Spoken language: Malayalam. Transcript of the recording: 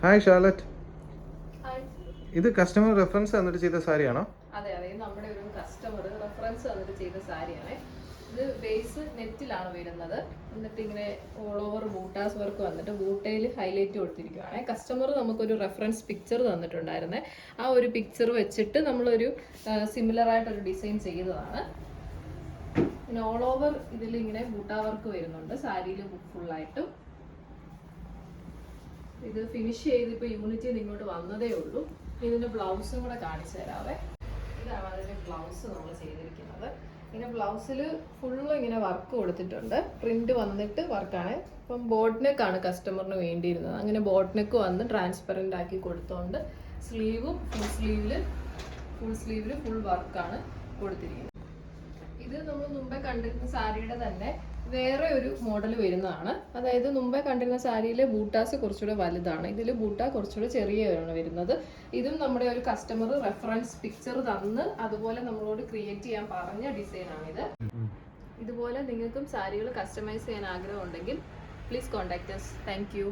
Hi Charlotte, hi. ഇത് കസ്റ്റമർ റെഫറൻസ് തന്നിട്ട് ചെയ്ത സാരിയാണോ? അതെ അതെ, നമ്മുടെ ഒരു കസ്റ്റമർ റെഫറൻസ് തന്നിട്ട് ചെയ്ത സാരിയാണ്. ഇത് ബേസ് നെറ്റിലാണ് വരുന്നത്. എന്നിട്ട് ഇങ്ങനെ ഓൾ ഓവർ ബൂട്ടാസ് വർക്ക് വന്നിട്ട് ബൂട്ടയിൽ ഹൈലൈറ്റ് കൊടുത്തിരിക്കുകയാണ്. കസ്റ്റമർ നമുക്കൊരു റെഫറൻസ് പിക്ചർ തന്നിട്ടുണ്ടായിരുന്നേ. ആ ഒരു പിക്ചർ വെച്ചിട്ട് നമ്മളൊരു സിമിലർ ആയിട്ടൊരു ഡിസൈൻ ചെയ്തതാണ്. പിന്നെ ഓൾ ഓവർ ഇതിലിങ്ങനെ ബൂട്ടാ വർക്ക് വരുന്നുണ്ട് സാരിയിൽ ഫുള്ളായിട്ടും. ഇത് ഫിനിഷ് ചെയ്ത് ഇപ്പോൾ യൂണിറ്റിൽ നിന്ന് ഇങ്ങോട്ട് വന്നതേ ഉള്ളൂ. ഇതിന്റെ ബ്ലൗസും കൂടെ കാണിച്ചു തരാവേ. ഇതാണ് അതിന്റെ ബ്ലൗസ് നമ്മൾ ചെയ്തിരിക്കുന്നത്. ഇങ്ങനെ ബ്ലൗസിൽ ഫുള്ളും ഇങ്ങനെ വർക്ക് കൊടുത്തിട്ടുണ്ട്. പ്രിന്റ് വന്നിട്ട് വർക്കാണ്. ഇപ്പം ബോട്ട് നെക്കാണ് കസ്റ്റമറിന് വേണ്ടിയിരുന്നത്. അങ്ങനെ ബോട്ട് നെക്ക് വന്ന് ട്രാൻസ്പെറൻ്റ് ആക്കി കൊടുത്തോണ്ട് സ്ലീവും ഫുൾ സ്ലീവിൽ ഫുൾ വർക്കാണ് കൊടുത്തിരിക്കുന്നത്. ഇത് നമ്മൾ മുമ്പേ കണ്ടിരുന്ന സാരിയുടെ തന്നെ വേറെ ഒരു മോഡൽ വരുന്നതാണ്. അതായത് മുമ്പേ കണ്ടിരുന്ന സാരിയിലെ ബൂട്ടാസ് കുറച്ചുകൂടെ വലുതാണ്. ഇതിൽ ബൂട്ട കുറച്ചുകൂടെ ചെറിയതാണ് വരുന്നത്. ഇതും നമ്മുടെ ഒരു കസ്റ്റമർ റെഫറൻസ് പിക്ചർ തന്ന് അതുപോലെ നമ്മളോട് ക്രിയേറ്റ് ചെയ്യാൻ പറഞ്ഞ ഡിസൈനാണിത്. ഇതുപോലെ നിങ്ങൾക്കും സാരികൾ കസ്റ്റമൈസ് ചെയ്യാൻ ആഗ്രഹം ഉണ്ടെങ്കിൽ please contact us. Thank you.